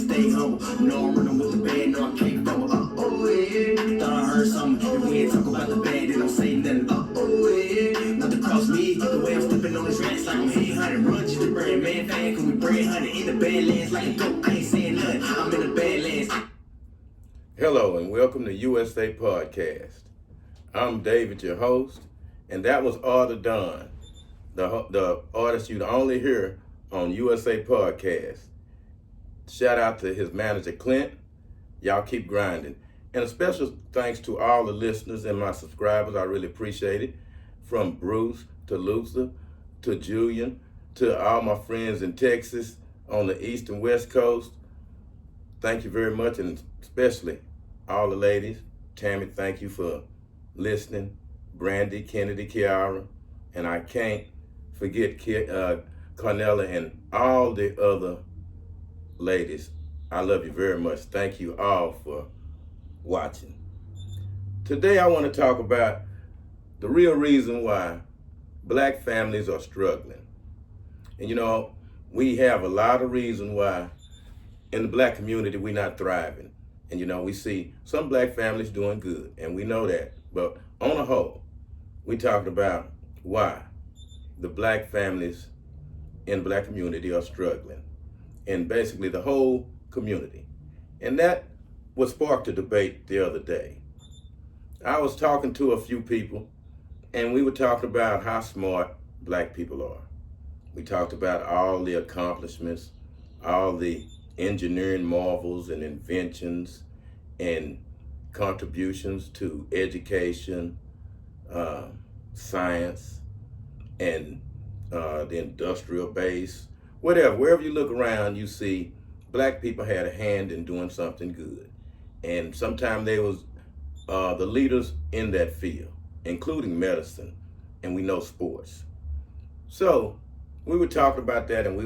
stay humble. No, I'm running with the band, no, I can't fumble. Yeah. Thought I heard something. If we ain't talk about the band, then don't say nothing. Yeah. Nothing cross me. The way I'm stepping on this rats like I'm hitting 100. Run to the brand, man, fan, cause we brand 100. In the badlands like a goat, I ain't saying nothing. I'm in the badlands. Hello and welcome to USA Podcast. I'm David, your host, and that was Arthur Dunn, the artist you'd only hear on USA Podcast. Shout out to his manager, Clint. Y'all keep grinding. And a special thanks to all the listeners and my subscribers. I really appreciate it. From Bruce to Luther to Julian to all my friends in Texas on the East and West Coast. Thank you very much, and especially all the ladies. Tammy, thank you for listening. Brandy, Kennedy, Kiara, and I can't forget Carnella and all the other ladies. I love you very much. Thank you all for watching. Today I want to talk about the real reason why black families are struggling. And you know, we have a lot of reason why in the black community we're not thriving. And you know, we see some black families doing good, and we know that. But on the whole, we talked about why the black families in the black community are struggling, and basically the whole community. And that what sparked a debate the other day. I was talking to a few people, and we were talking about how smart black people are. We talked about all the accomplishments, all the engineering marvels and inventions and contributions to education, science, and the industrial base. Wherever you look around, you see black people had a hand in doing something good. And sometimes they was the leaders in that field, including medicine, and we know sports. So we were talking about that, and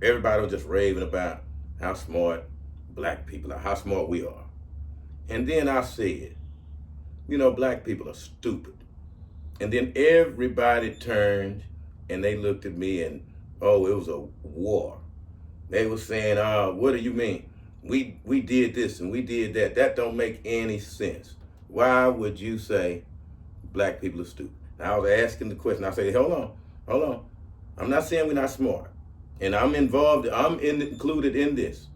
everybody was just raving about how smart black people are, how smart we are. And then I said, you know, black people are stupid. And then everybody turned and they looked at me and, oh, it was a war. They were saying, what do you mean? We did this and we did that. That don't make any sense. Why would you say black people are stupid? Now I was asking the question. I said, hold on. I'm not saying we're not smart. And I'm included in this.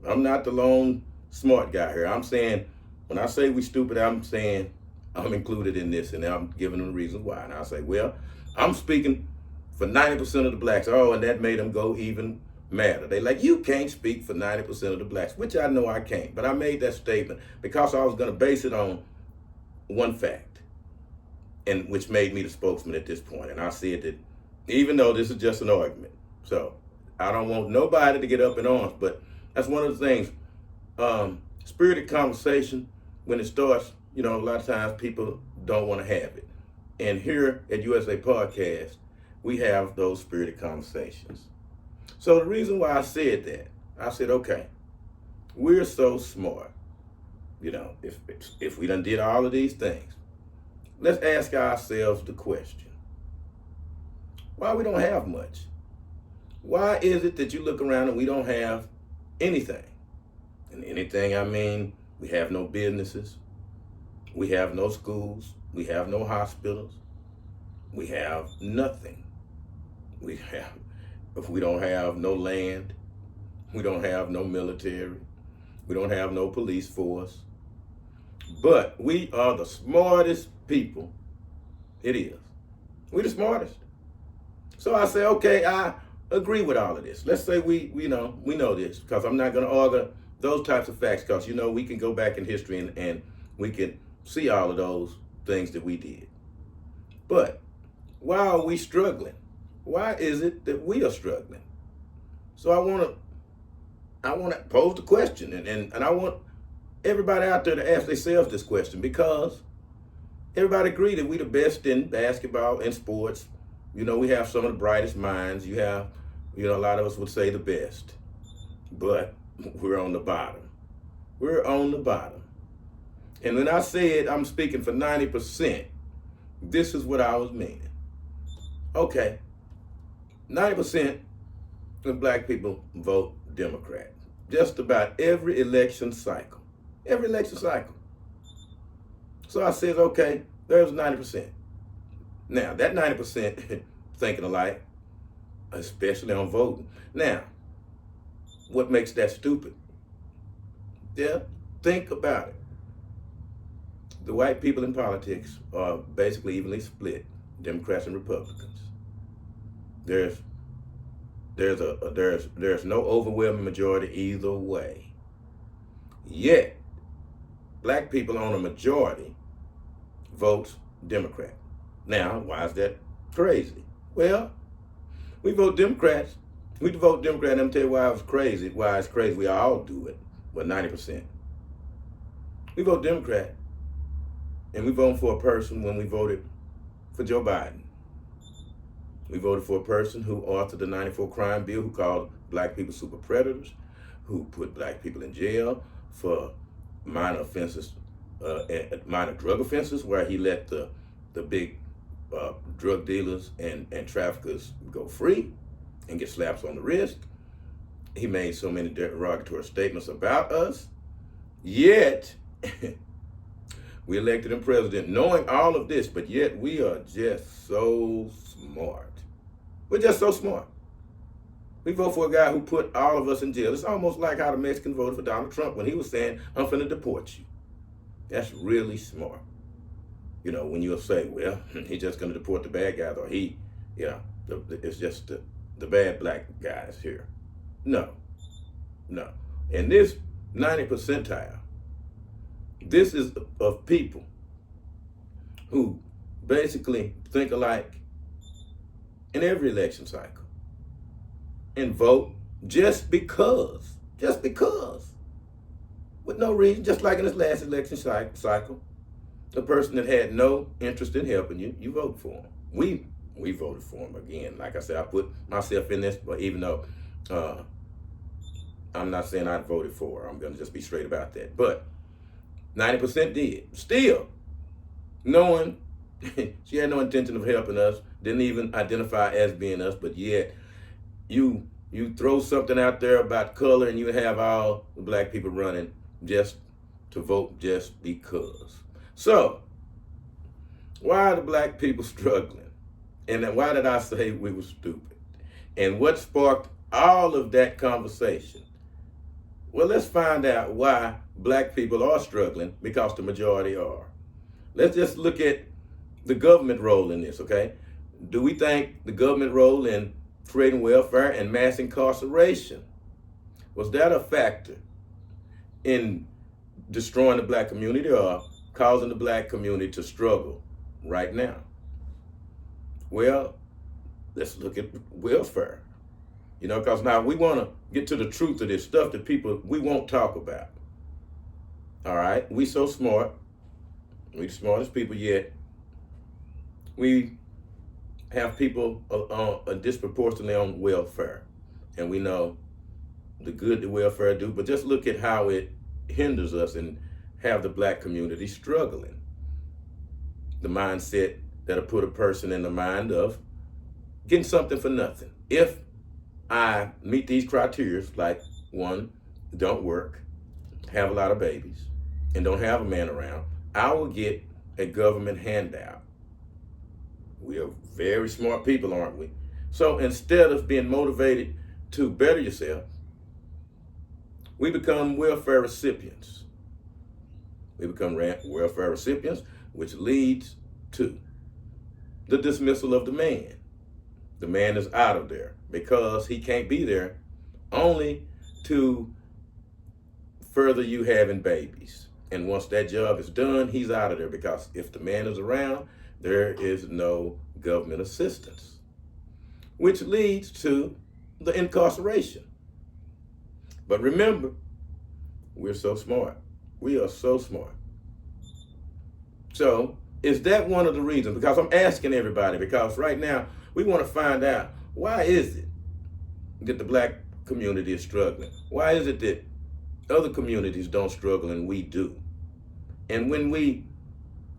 I'm not the lone smart guy here. I'm saying, when I say we stupid, I'm saying I'm included in this, and I'm giving them the reasons why. And I say, well, I'm speaking for 90% of the blacks. Oh, and that made them go even madder. They like, you can't speak for 90% of the blacks, which I know I can't. But I made that statement because I was going to base it on one fact, and which made me the spokesman at this point. And I said that even though this is just an argument, so I don't want nobody to get up in arms, but that's one of the things. Spirited conversation, when it starts, you know, a lot of times people don't want to have it. And here at USA Podcast, we have those spirited conversations. So the reason why I said that, I said, okay, we're so smart. You know, if we done did all of these things, let's ask ourselves the question, why we don't have much? Why is it that you look around and we don't have anything? And anything, I mean, we have no businesses, we have no schools, we have no hospitals, we have nothing. We don't have no land, we don't have no military, we don't have no police force, but we are the smartest people. It is. We're the smartest. So I say, okay, I agree with all of this. Let's say we know this, because I'm not going to argue those types of facts, because, you know, we can go back in history and we can see all of those things that we did. But why are we struggling? Why is it that we are struggling? So I want to pose the question, and I want everybody out there to ask themselves this question, because everybody agree that we the best in basketball and sports. You know, we have some of the brightest minds. A lot of us would say the best, but we're on the bottom. We're on the bottom. And when I said I'm speaking for 90%, this is what I was meaning. Okay, 90% of black people vote Democrat. just about every election cycle. Every election cycle. So I said, okay, there's 90%. Now, that 90% thinking alike, especially on voting. Now, what makes that stupid? Yeah, think about it. The white people in politics are basically evenly split, Democrats and Republicans. There's no overwhelming majority either way. Yet, black people on a majority votes Democrat. Now, why is that crazy? Well, we vote Democrats. We vote Democrat, and I'm tell you why it's crazy. Why it's crazy, we all do it, but 90%. We vote Democrat, and we voted for a person when we voted for Joe Biden. We voted for a person who authored the 94 crime bill, who called black people super predators, who put black people in jail for minor offenses, minor drug offenses, where he let the big drug dealers and traffickers go free and get slaps on the wrist. He made so many derogatory statements about us, yet we elected him president knowing all of this, but yet we are just so smart. We're just so smart. We vote for a guy who put all of us in jail. It's almost like how the Mexicans voted for Donald Trump when he was saying, I'm finna deport you. That's really smart. You know, when you'll say, well, he's just gonna deport the bad guys, or it's just the bad black guys here. No. And this 90 percentile, this is of people who basically think alike in every election cycle and vote just because, with no reason, just like in this last election cycle, the person that had no interest in helping you, you voted for him. We voted for him again. Like I said, I put myself in this, but even though I'm not saying I voted for her, I'm going to just be straight about that. But 90% did. Still, knowing she had no intention of helping us, didn't even identify as being us, but yet you throw something out there about color and you have all the black people running just to vote just because. So, why are the black people struggling? And then why did I say we were stupid? And what sparked all of that conversation? Well, let's find out why black people are struggling, because the majority are. Let's just look at the government role in this, okay? Do we think the government role in creating welfare and mass incarceration, was that a factor in destroying the black community or causing the black community to struggle right now? Well, let's look at welfare. You know, because now we want to get to the truth of this stuff that we won't talk about. All right? We so smart. We the smartest people yet. We have people disproportionately on welfare. And we know the good that welfare do, but just look at how it hinders us and have the black community struggling. The mindset that'll put a person in the mind of getting something for nothing. If I meet these criteria, like 1, don't work, have a lot of babies, and don't have a man around, I will get a government handout. We are very smart people, aren't we? So instead of being motivated to better yourself, we become welfare recipients. We become welfare recipients, which leads to the dismissal of the man. The man is out of there because he can't be there only to further you having babies. And once that job is done, he's out of there, because if the man is around, there is no government assistance, which leads to the incarceration. But remember, we're so smart. We are so smart. So is that one of the reasons? Because I'm asking everybody, because right now we want to find out, why is it that the black community is struggling? Why is it that other communities don't struggle and we do? And when we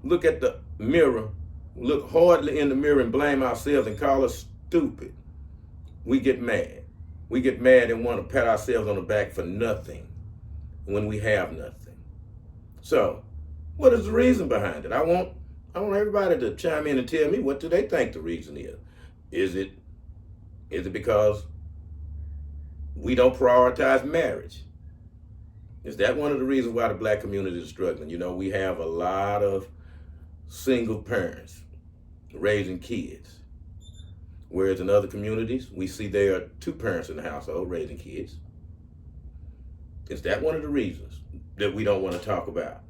look at the mirror, look hardly in the mirror and blame ourselves and call us stupid, we get mad. we get mad and want to pat ourselves on the back for nothing when we have nothing. So, what is the reason behind it? I want everybody to chime in and tell me, what do they think the reason is? Is it because we don't prioritize marriage? Is that one of the reasons why the black community is struggling? You know, we have a lot of single parents raising kids. Whereas in other communities, we see there are two parents in the household raising kids. Is that one of the reasons that we don't want to talk about?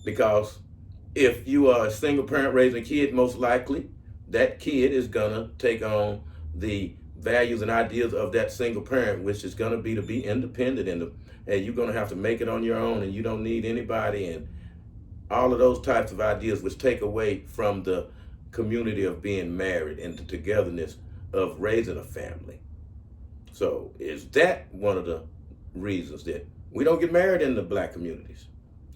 Because if you are a single parent raising a kid, most likely that kid is going to take on the values and ideas of that single parent, which is going to be independent and you're going to have to make it on your own and you don't need anybody, and all of those types of ideas which take away from the community of being married and the togetherness of raising a family. So is that one of the reasons that we don't get married in the black communities?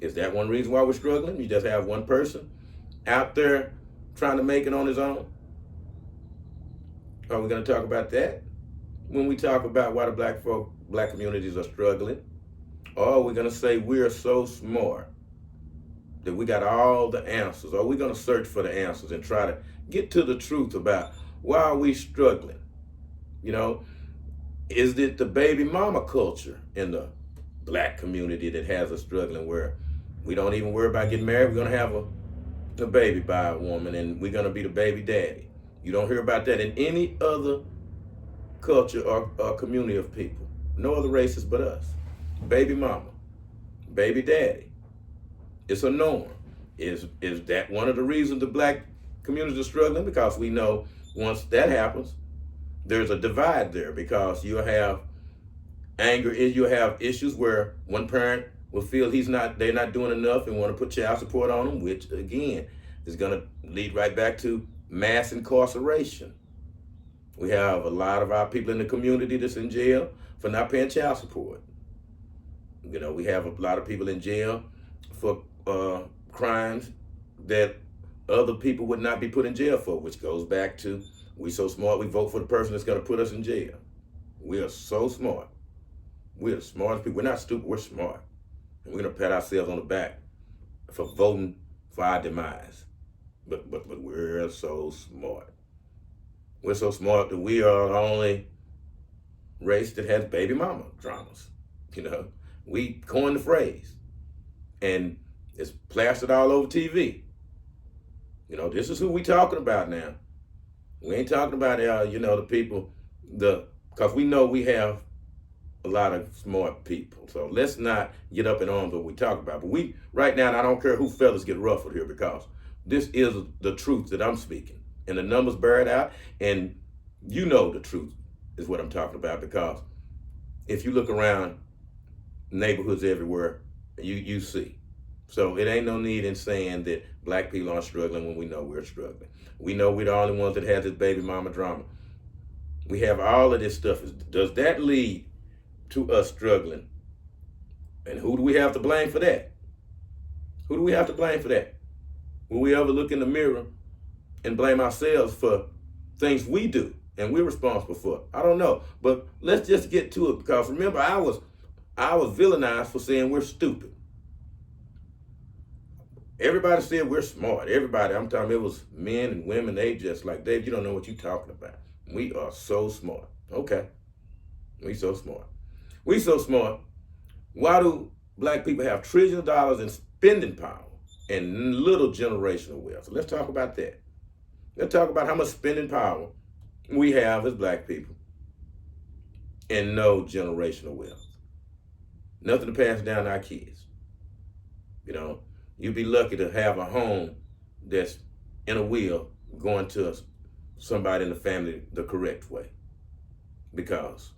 Is that one reason why we're struggling? You just have one person out there trying to make it on his own? Are we going to talk about that when we talk about why the black communities are struggling? Or are we going to say we're so smart that we got all the answers? Or are we going to search for the answers and try to get to the truth about why are we struggling? You know, is it the baby mama culture in the black community that has us struggling, where we don't even worry about getting married? We're going to have a baby by a woman and we're going to be the baby daddy. You don't hear about that in any other culture or community of people. No other races but us. Baby mama, baby daddy. It's a norm. Is that one of the reasons the black community is struggling? Because we know once that happens, there's a divide there, because you have anger, you have issues where one parent will feel they're not doing enough and want to put child support on them, which again is going to lead right back to mass incarceration. We have a lot of our people in the community that's in jail for not paying child support. You know, we have a lot of people in jail for crimes that other people would not be put in jail for, which goes back to, we so smart, we vote for the person that's going to put us in jail. We are so smart. We're the smartest people. We're not stupid, we're smart. And we're going to pat ourselves on the back for voting for our demise. But we're so smart. We're so smart that we are the only race that has baby mama dramas. You know, we coined the phrase, and it's plastered all over TV. You know, this is who we talking about now. We ain't talking about, the people, because we know we have a lot of smart people. So let's not get up in arms what we talk about. But right now, and I don't care who fellas get ruffled here, because this is the truth that I'm speaking. And the numbers bear it out. And you know the truth is what I'm talking about, because if you look around neighborhoods everywhere, you see. So it ain't no need in saying that black people aren't struggling when we know we're struggling. We know we're the only ones that have this baby mama drama. We have all of this stuff. Does that lead to us struggling? And who do we have to blame for that? Who do we have to blame for that? Will we ever look in the mirror and blame ourselves for things we do and we're responsible for? I don't know. But let's just get to it, because remember, I was villainized for saying we're stupid. Everybody said we're smart. Everybody, I'm talking, it was men and women, they just like, Dave, you don't know what you're talking about. We are so smart. Okay. We so smart. We so smart. Why do black people have trillions of dollars in spending power and little generational wealth? So let's talk about that. Let's talk about how much spending power we have as black people and no generational wealth. Nothing to pass down to our kids. You know, you'd be lucky to have a home that's in a will going to somebody in the family the correct way. Because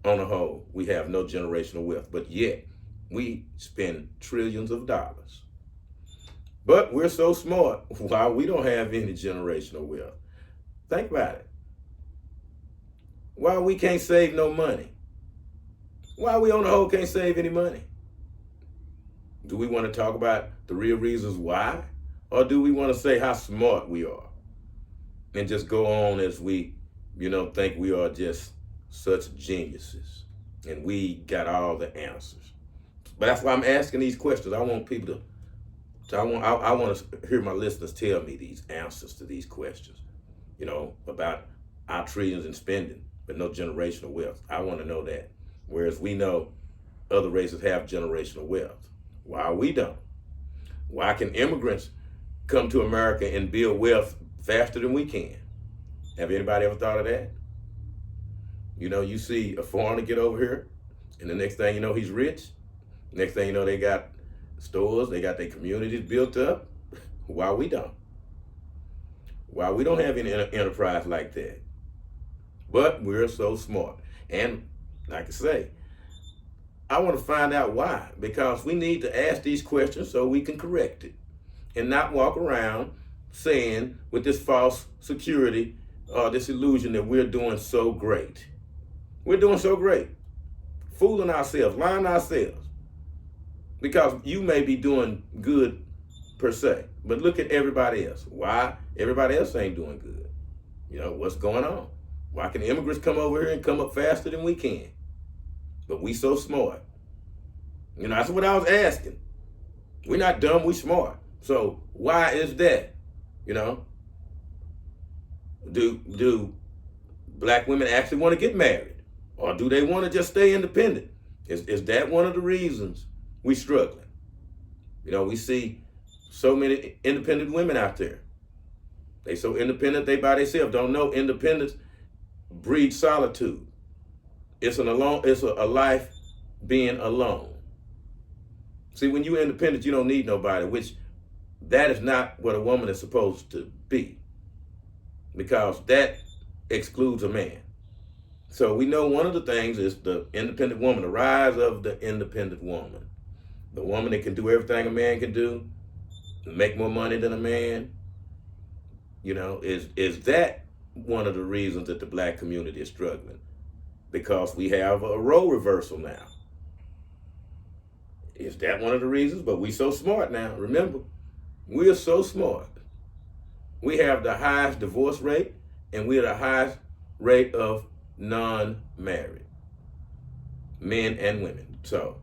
on the whole, we have no generational wealth, but yet we spend trillions of dollars. But we're so smart, why we don't have any generational wealth. Think about it. Why we can't save no money? Why we on the whole can't save any money? Do we want to talk about the real reasons why? Or do we want to say how smart we are? And just go on as we, think we are just such geniuses, and we got all the answers. But that's why I'm asking these questions. I want people to, I want to hear my listeners tell me these answers to these questions, about our trillions in spending, but no generational wealth. I want to know that. Whereas we know other races have generational wealth. Why we don't? Why can immigrants come to America and build wealth faster than we can? Have anybody ever thought of that? You see a foreigner get over here, and the next thing you know, he's rich. Next thing you know, they got stores, they got their communities built up. Why we don't? Why we don't have any enterprise like that? But we're so smart. And like I say, I want to find out why, because we need to ask these questions so we can correct it and not walk around saying with this false security or this illusion that we're doing so great. We're doing so great. Fooling ourselves, lying ourselves. Because you may be doing good per se, but look at everybody else. Why everybody else ain't doing good? What's going on? Why can immigrants come over here and come up faster than we can? But we so smart. That's what I was asking. We're not dumb, we smart. So why is that? Do black women actually want to get married? Or do they want to just stay independent? Is that one of the reasons we struggling? We see so many independent women out there. They so independent they by themselves. Don't know independence breeds solitude. It's a life being alone. See, when you're independent, you don't need nobody, which that is not what a woman is supposed to be, because that excludes a man. So we know one of the things is the independent woman, the rise of the independent woman. The woman that can do everything a man can do, make more money than a man, is that one of the reasons that the black community is struggling? Because we have a role reversal now. Is that one of the reasons? But we so smart now. Remember, we are so smart. We have the highest divorce rate, and we are the highest rate of non-married men and women. So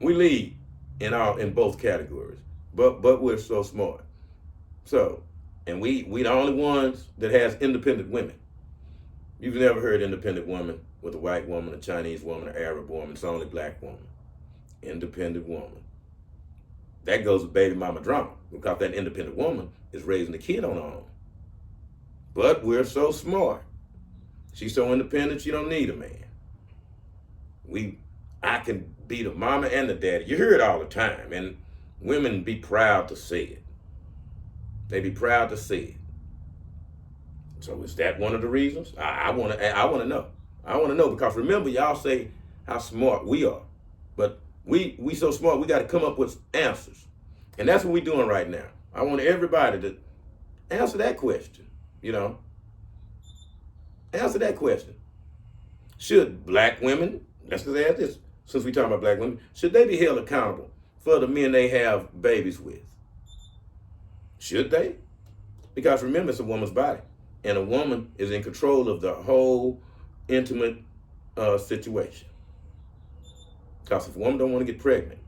we lead in both categories, but we're so smart. So, and we the only ones that has independent women. You've never heard independent woman with a white woman, a Chinese woman, an Arab woman. It's only black woman. Independent woman. That goes with baby mama drama, because that independent woman is raising the kid on her own. But we're so smart. She's so independent, she don't need a man. I can be the mama and the daddy. You hear it all the time, and women be proud to say it. They be proud to say it. So is that one of the reasons? I want to know. I want to know, because remember, y'all say how smart we are, but we so smart, we got to come up with answers, and that's what we're doing right now. I want everybody to answer that question. Answer that question. Should black women, let's just ask this, since we talking about black women, should they be held accountable for the men they have babies with? Should they? Because remember, it's a woman's body, and a woman is in control of the whole intimate situation. Because if a woman don't want to get pregnant,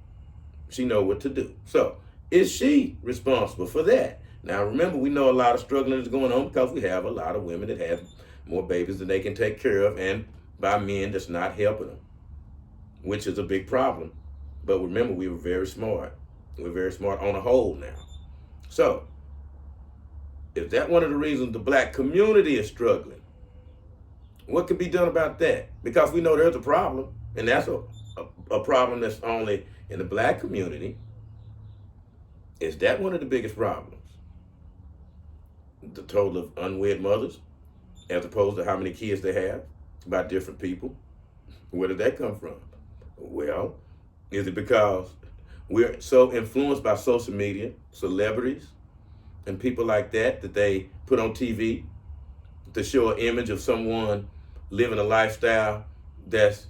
she know what to do. So is she responsible for that? Now remember, we know a lot of struggling is going on because we have a lot of women that have more babies than they can take care of, and by men that's not helping them, which is a big problem. But remember, we were very smart. We're very smart on the whole now. So is that one of the reasons the black community is struggling? What can be done about that? Because we know there's a problem, and that's a problem that's only in the black community. Is that one of the biggest problems? The total of unwed mothers, as opposed to how many kids they have by different people. Where did that come from? Well, is it because we're so influenced by social media, celebrities, and people like that they put on TV to show an image of someone living a lifestyle that's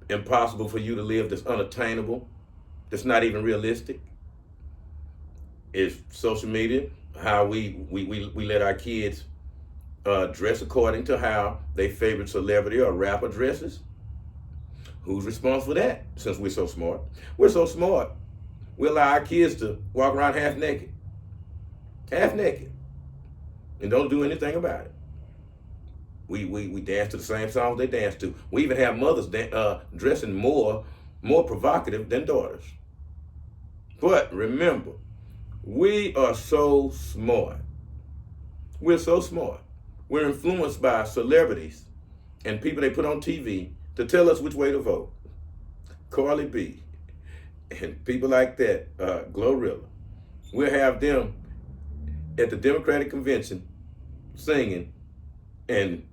impossible for you to live, that's unattainable, that's not even realistic? Is social media how we let our kids dress according to how their favorite celebrity or rapper dresses. Who's responsible for that? Since we're so smart. We're so smart, we allow our kids to walk around half naked. Half naked. And don't do anything about it. We dance to the same songs they dance to. We even have mothers dressing more provocative than daughters. But remember, we are so smart. We're so smart. We're influenced by celebrities and people they put on TV to tell us which way to vote. Carly B and people like that, Glorilla. We'll have them at the Democratic convention singing and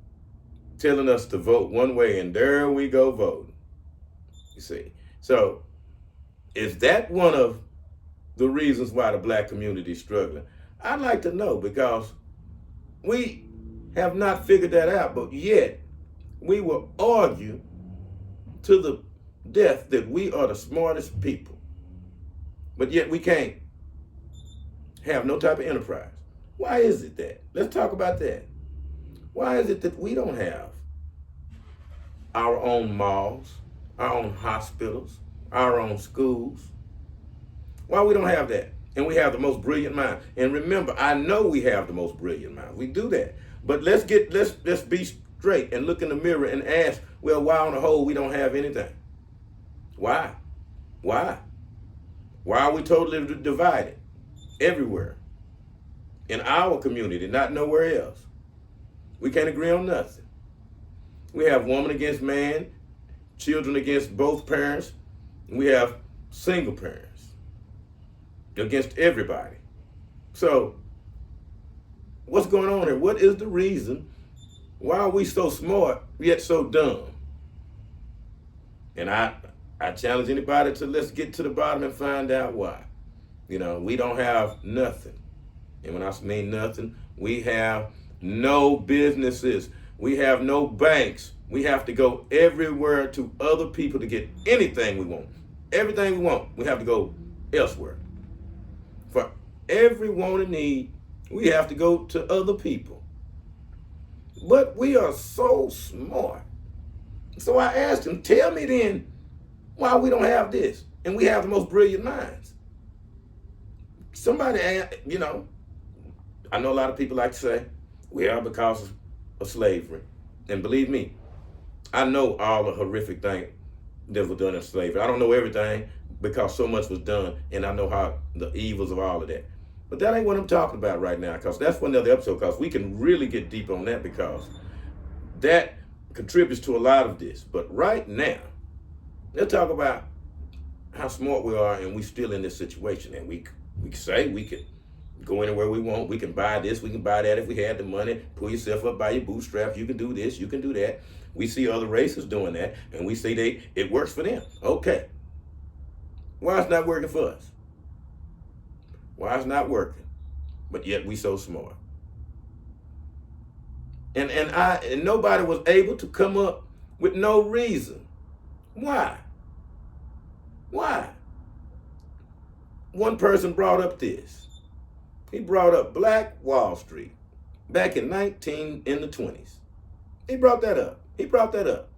telling us to vote one way, and there we go voting. You see. So is that one of the reasons why the black community is struggling? I'd like to know, because we have not figured that out, but yet we will argue to the death that we are the smartest people. But yet we can't have no type of enterprise. Why is it that? Let's talk about that. Why is it that we don't have our own malls, our own hospitals, our own schools? Why we don't have that? And we have the most brilliant minds. And remember, I know we have the most brilliant minds. We do that. But let's be straight and look in the mirror and ask, well, why on the whole we don't have anything? Why? Why? Why are we totally divided everywhere? In our community, not nowhere else. We can't agree on nothing. We have woman against man, children against both parents. We have single parents against everybody. So, what's going on here? What is the reason? Why are we so smart yet so dumb? And I challenge anybody to let's get to the bottom and find out why. You know, we don't have nothing. And when I mean nothing, we have no businesses. We have no banks. We have to go everywhere to other people to get anything we want. Everything we want, we have to go elsewhere. For every want and need, we have to go to other people. But we are so smart. So I asked him, tell me then why we don't have this. And we have the most brilliant minds. Somebody, you know, I know a lot of people like to say, well, because of slavery. And believe me, I know all the horrific things that were done in slavery. I don't know everything because so much was done, and I know how the evils of all of that. But that ain't what I'm talking about right now, because that's one other episode, because we can really get deep on that, because that contributes to a lot of this. But right now, let's talk about how smart we are, and we still in this situation. And we say we can go anywhere we want. We can buy this, we can buy that if we had the money. Pull yourself up by your bootstraps. You can do this, you can do that. We see other races doing that, and we say it works for them. Okay. Why it's not working for us? Why it's not working? But yet we so smart. And nobody was able to come up with no reason. Why? Why? One person brought up this. He brought up Black Wall Street back in the 20s. He brought that up.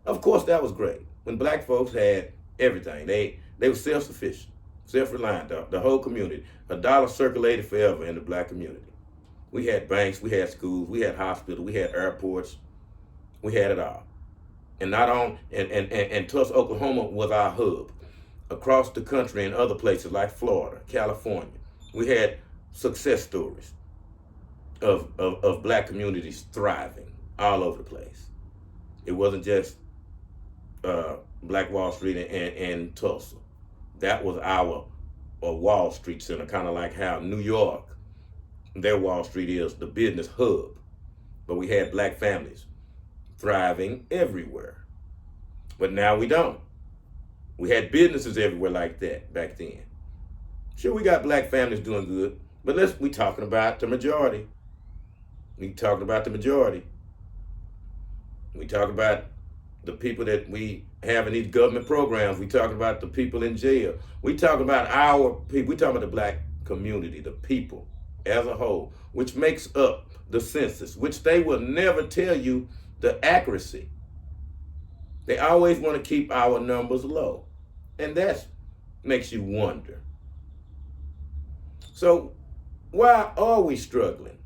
Of course, that was great. When black folks had everything. They were self-sufficient, self-reliant, the whole community. A dollar circulated forever in the black community. We had banks, we had schools, we had hospitals, we had airports. We had it all. And Tulsa, Oklahoma was our hub. Across the country and other places like Florida, California, we had success stories of black communities thriving all over the place. It wasn't just Black Wall Street and Tulsa. That was our Wall Street center, kind of like how New York, their Wall Street is the business hub. But we had black families thriving everywhere. But now we don't. We had businesses everywhere like that back then. Sure, we got black families doing good, but we talking about the majority. We talking about the majority. We talk about the people that we have in these government programs. We talking about the people in jail. We talking about our people. We talking about the black community, the people as a whole, which makes up the census, which they will never tell you the accuracy. They always want to keep our numbers low. And that makes you wonder. So why are we struggling?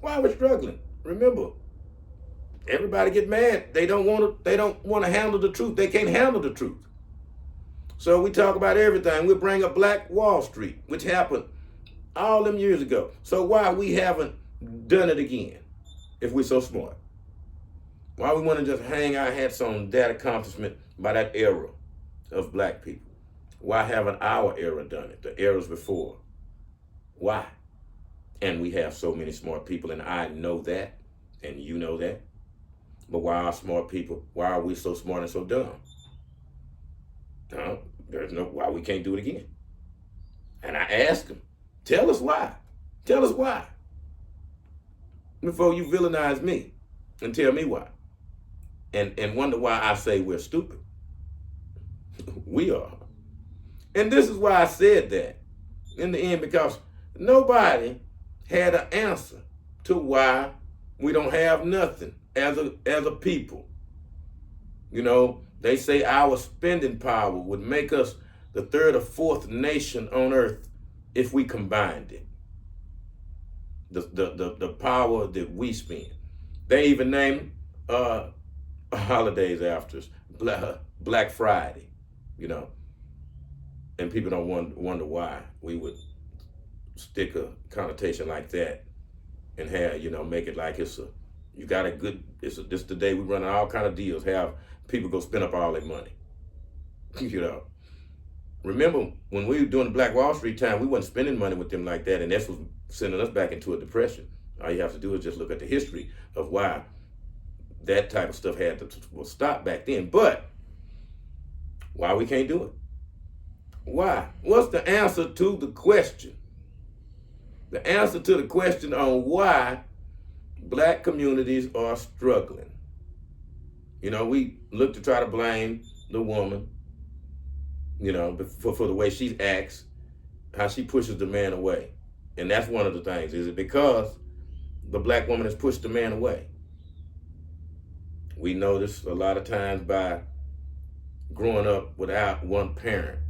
Why are we struggling? Remember, everybody get mad. They don't want to handle the truth. They can't handle the truth. So we talk about everything. We bring up Black Wall Street, which happened all them years ago. So why we haven't done it again if we're so smart? Why we want to just hang our hats on that accomplishment by that era of black people? Why haven't our era done it, the eras before? Why? And we have so many smart people, and I know that, and you know that. But why are smart people, why are we so smart and so dumb? No, there's no why we can't do it again. And I ask them, tell us why. Tell us why. Before you villainize me and tell me why. And wonder why I say we're stupid. We are. And this is why I said that in the end, because nobody had an answer to why we don't have nothing as a people. You know, they say our spending power would make us the third or fourth nation on earth if we combined it. The power that we spend. They even named holidays after us, Black Friday, you know. And people don't wonder why we would stick a connotation like that and have, you know, make it like this is the day we run all kind of deals, have people go spend up all their money. You know. Remember when we were doing the Black Wall Street time, we wasn't spending money with them like that, and that's what was sending us back into a depression. All you have to do is just look at the history of why that type of stuff had to stop back then. But why we can't do it? Why? What's the answer to the question? The answer to the question on why black communities are struggling. You know, we look to try to blame the woman, you know, for the way she acts, how she pushes the man away. And that's one of the things. Is it because the black woman has pushed the man away? We notice a lot of times by growing up without one parent,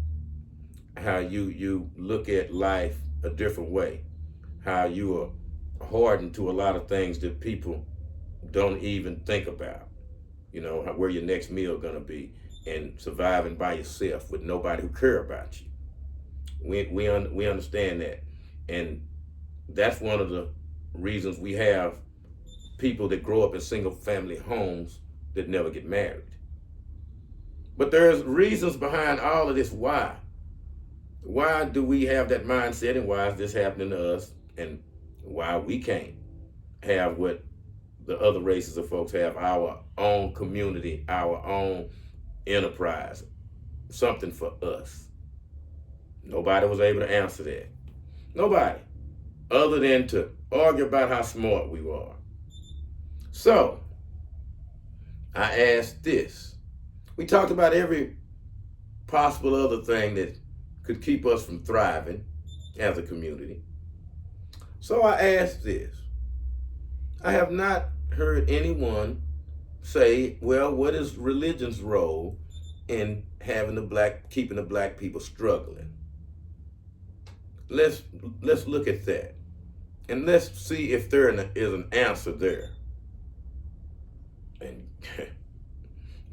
how you look at life a different way, how you are hardened to a lot of things that people don't even think about. You know, where your next meal gonna be, and surviving by yourself with nobody who care about you. We understand that, and that's one of the reasons we have people that grow up in single family homes that never get married. But there's reasons behind all of this why. Why do we have that mindset, and why is this happening to us, and why we can't have what the other races of folks have, our own community, our own enterprise, something for us? Nobody was able to answer that. Nobody, other than to argue about how smart we are. So, I asked this. We talked about every possible other thing that could keep us from thriving as a community. So I asked this. I have not heard anyone say, well, what is religion's role in keeping the black people struggling? Let's look at that. And let's see if there is an answer there. And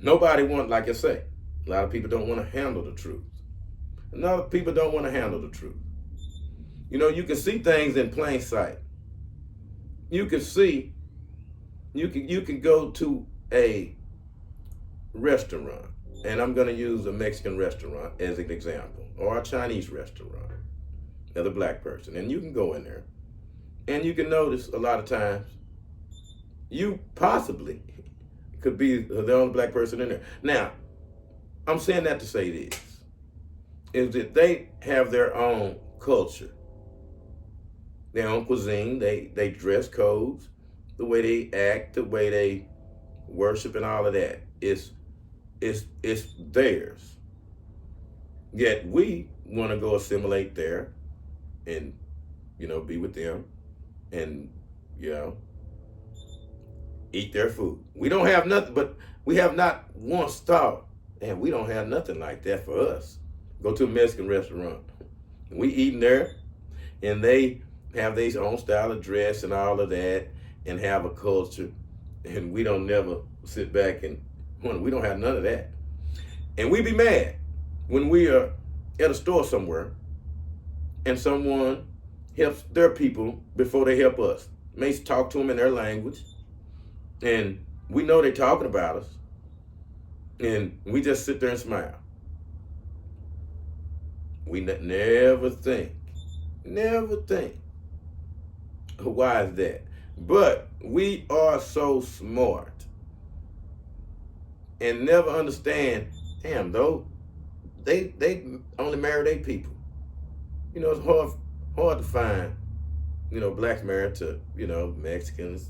nobody wants, like I say, a lot of people don't want to handle the truth. A lot of people don't want to handle the truth. You know, you can see things in plain sight. You can see, you can go to a restaurant, and I'm going to use a Mexican restaurant as an example, or a Chinese restaurant as a black person, and you can go in there, and you can notice a lot of times you possibly could be the only black person in there. Now, I'm saying that to say this, is that they have their own culture, their own cuisine, they dress codes, the way they act, the way they worship, and all of that. It's theirs. Yet we want to go assimilate there and be with them and, eat their food. We don't have nothing, but we have not once thought, man, we don't have nothing like that for us. Go to a Mexican restaurant. We eating there, and they have their own style of dress and all of that, and have a culture, and we don't never sit back and we don't have none of that. And we be mad when we are at a store somewhere and someone helps their people before they help us. May talk to them in their language, and we know they're talking about us, and we just sit there and smile. We never think, why is that? But we are so smart and never understand, damn, though, they only marry their people. It's hard to find, blacks married to, Mexicans,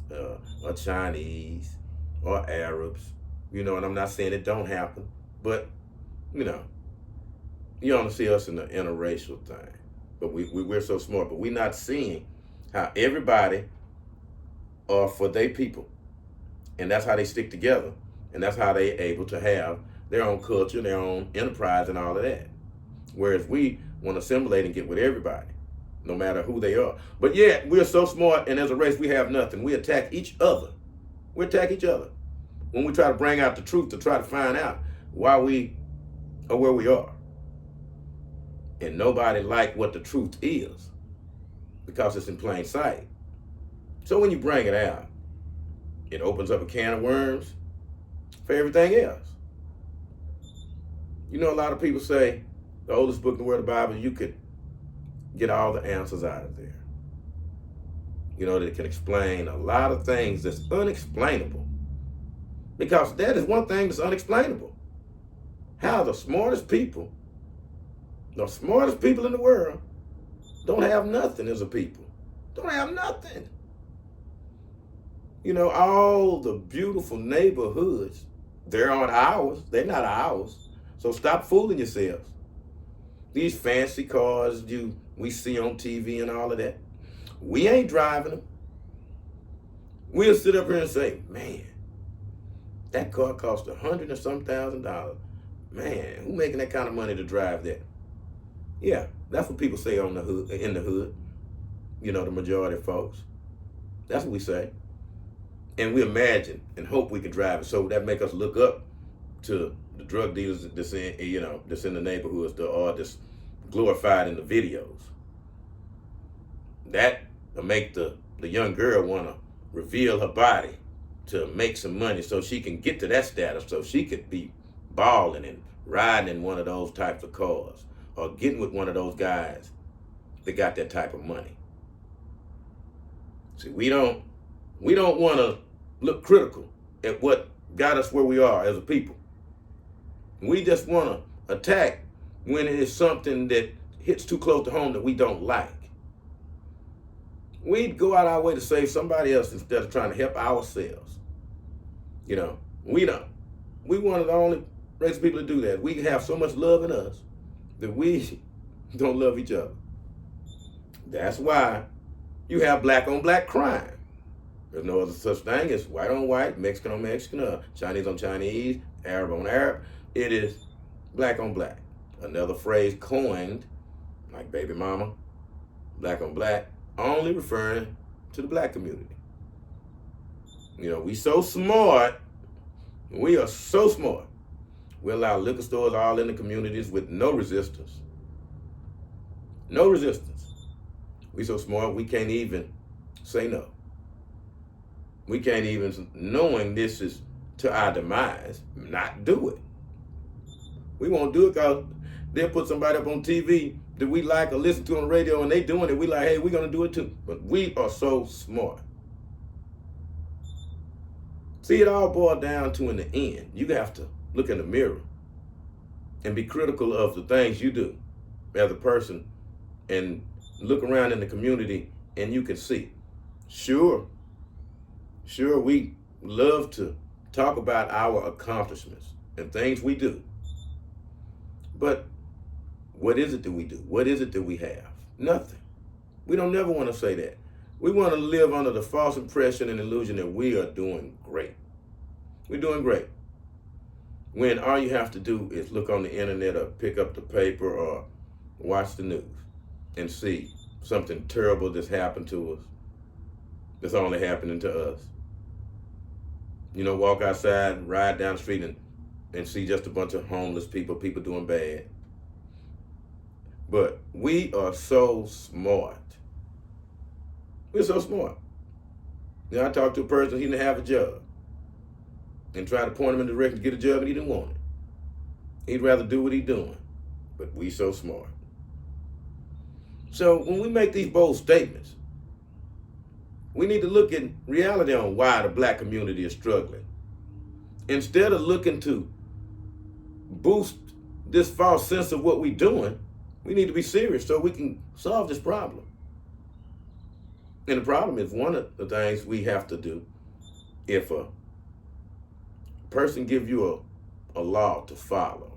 or Chinese, or Arabs, and I'm not saying it don't happen, but, you only see us in a interracial thing. But we're so smart, but we're not seeing how everybody are for their people. And that's how they stick together. And that's how they able to have their own culture, their own enterprise, and all of that. Whereas we want to assimilate and get with everybody, no matter who they are. But yet, we're so smart, and as a race, we have nothing. We attack each other. We attack each other when we try to bring out the truth, to try to find out why we are where we are. And nobody like what the truth is, because it's in plain sight. So when you bring it out, it opens up a can of worms for everything else. A lot of people say the oldest book in the Word of the Bible, you could get all the answers out of there. That can explain a lot of things that's unexplainable. Because that is one thing that's unexplainable. How the smartest people in the world don't have nothing as a people. Don't have nothing. All the beautiful neighborhoods, they're on ours. They're not ours. So stop fooling yourselves. These fancy cars we see on TV and all of that, we ain't driving them. We'll sit up here and say, man, that car cost $100 and some thousand. Man, who making that kind of money to drive that? Yeah, that's what people say in the hood. The majority of folks. That's what we say. And we imagine and hope we can drive it. So that make us look up to the drug dealers that's in the neighborhoods, or that's glorified in the videos. That will make the young girl want to reveal her body to make some money so she can get to that status, so she could be balling and riding in one of those types of cars, or getting with one of those guys that got that type of money. See, we don't want to look critical at what got us where we are as a people. We just want to attack when it is something that hits too close to home that we don't like. We'd go out our way to save somebody else instead of trying to help ourselves. We don't. We one of the only race of people to do that. We have so much love in us that we don't love each other. That's why you have black on black crime. There's no other such thing as white on white, Mexican on Mexican, Chinese on Chinese, Arab on Arab. It is black on black. Another phrase coined, like baby mama, black on black, only referring to the black community. We so smart. We are so smart. We allow liquor stores all in the communities with no resistance. No resistance. We so smart we can't even say no. We can't even, knowing this is to our demise, not do it. We won't do it because they'll put somebody up on TV that we like or listen to on the radio, and they doing it. We like, hey, we're going to do it too. But we are so smart. See, it all boils down to, in the end, you have to look in the mirror and be critical of the things you do as a person, and look around in the community and you can see. Sure, we love to talk about our accomplishments and things we do. But what is it that we do? What is it that we have? Nothing. We don't never want to say that. We want to live under the false impression and illusion that we are doing great. We're doing great. When all you have to do is look on the internet or pick up the paper or watch the news and see something terrible that's happened to us, that's only happening to us. You know, walk outside, ride down the street and see just a bunch of homeless people doing bad. But we are so smart. We're so smart. You know, I talked to a person, he didn't have a job, and tried to point him in the direction to get a job, and he didn't want it. He'd rather do what he's doing. But we so smart. So when we make these bold statements, we need to look at reality on why the black community is struggling. Instead of looking to boost this false sense of what we're doing, we need to be serious so we can solve this problem. And the problem is, one of the things we have to do, if a person gives you a law to follow,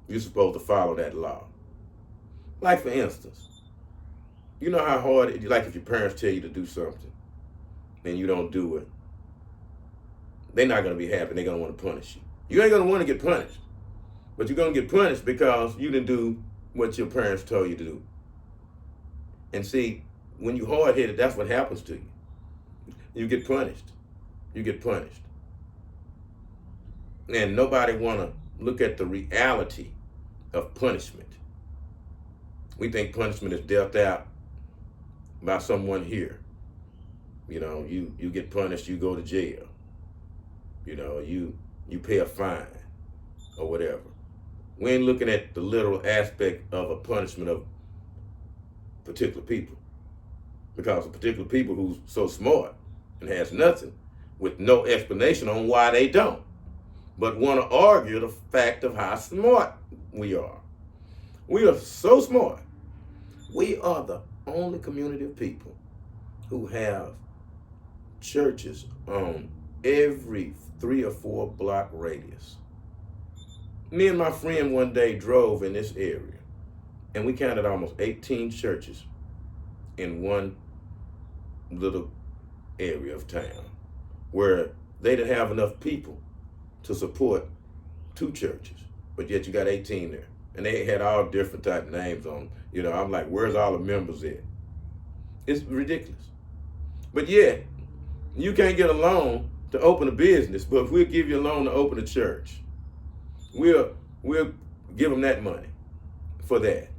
you're supposed to follow that law. Like, for instance, you know how hard it is, like if your parents tell you to do something and you don't do it, they're not going to be happy. They're going to want to punish you. You ain't going to want to get punished, but you're going to get punished because you didn't do what your parents told you to do. And see, when you're hard-headed, that's what happens to you. You get punished. You get punished. And nobody want to look at the reality of punishment. We think punishment is dealt out by someone here. You know, you get punished, you go to jail. You know, you pay a fine or whatever. We ain't looking at the literal aspect of a punishment of particular people. Because of particular people who's so smart and has nothing, with no explanation on why they don't, but want to argue the fact of how smart we are. We are so smart. We are the only community of people who have churches on every 3 or 4 block radius. Me and my friend one day drove in this area, and we counted almost 18 churches in one little area of town, where they didn't have enough people to support 2 churches, but yet you got 18 there. And they had all different type of names on them. You know, I'm like, where's all the members at? It's ridiculous. But yet, you can't get a loan to open a business, but we'll give you a loan to open a church. We'll give them that money for that.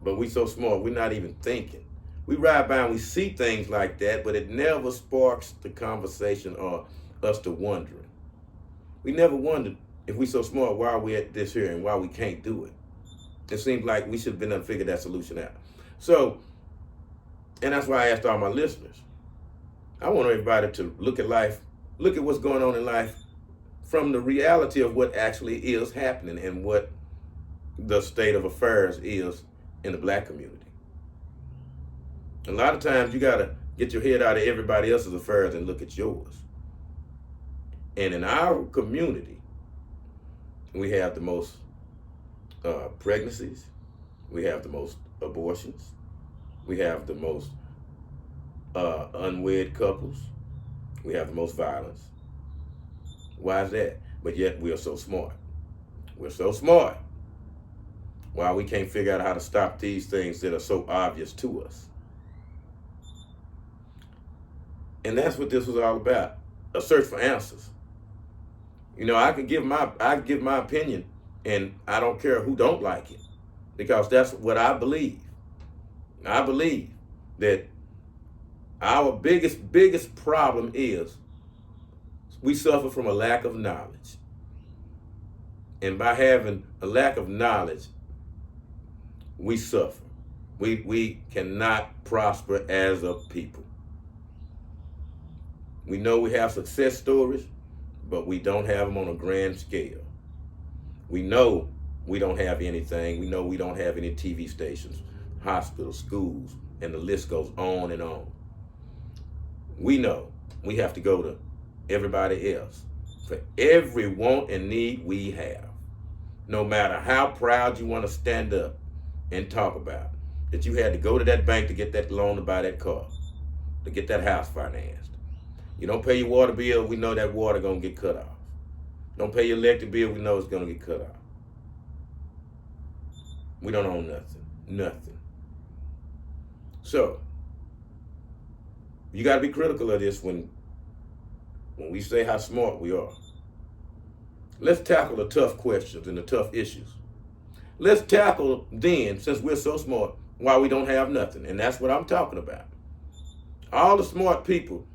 But we so smart, we're not even thinking. We ride by and we see things like that, but it never sparks the conversation or us to wondering. We never wondered, if we so smart, why are we at this here and why we can't do it? It seems like we should have been able to figure that solution out. So, and that's why I asked all my listeners. I want everybody to look at life, look at what's going on in life from the reality of what actually is happening and what the state of affairs is in the black community. A lot of times you gotta get your head out of everybody else's affairs and look at yours. And in our community, we have the most pregnancies, we have the most abortions, we have the most unwed couples, we have the most violence. Why is that? But yet we are so smart. We're so smart. Why we can't figure out how to stop these things that are so obvious to us. And that's what this was all about, a search for answers. You know, I give my opinion, and I don't care who don't like it, because that's what I believe. I believe that our biggest problem is we suffer from a lack of knowledge. And by having a lack of knowledge, we suffer. We cannot prosper as a people. We know we have success stories, but we don't have them on a grand scale. We know we don't have anything. We know we don't have any TV stations, hospitals, schools, and the list goes on and on. We know we have to go to everybody else for every want and need we have. No matter how proud you want to stand up and talk about that you had to go to that bank to get that loan to buy that car, to get that house financed. You don't pay your water bill, we know that water gonna get cut off. Don't pay your electric bill, we know it's gonna get cut off. We don't own nothing. So, you gotta be critical of this when we say how smart we are. Let's tackle the tough questions and the tough issues. Let's tackle then, since we're so smart, why we don't have nothing. And that's what I'm talking about. All the smart people,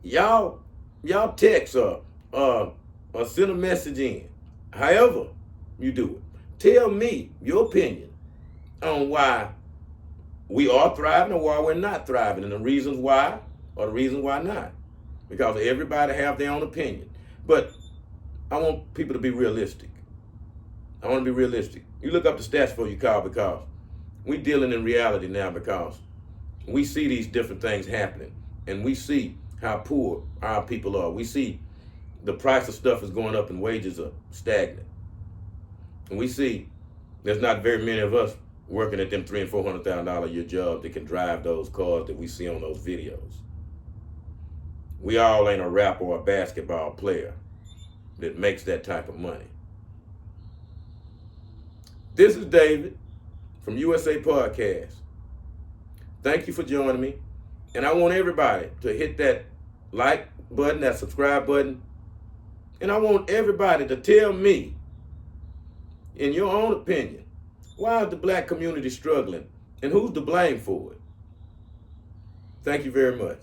y'all text or send a message in. However you do it. Tell me your opinion on why we are thriving or why we're not thriving, and the reasons why or the reasons why not. Because everybody have their own opinion. But I want people to be realistic. I want to be realistic. You look up the stats for your car, because we're dealing in reality now, because we see these different things happening, and we see how poor our people are. We see the price of stuff is going up and wages are stagnant. And we see there's not very many of us working at them $300,000 and $400,000 a year jobs that can drive those cars that we see on those videos. We all ain't a rapper or a basketball player that makes that type of money. This is David from USA Podcast. Thank you for joining me. And I want everybody to hit that like button, that subscribe button. And I want everybody to tell me, in your own opinion, why is the black community struggling and who's to blame for it? Thank you very much.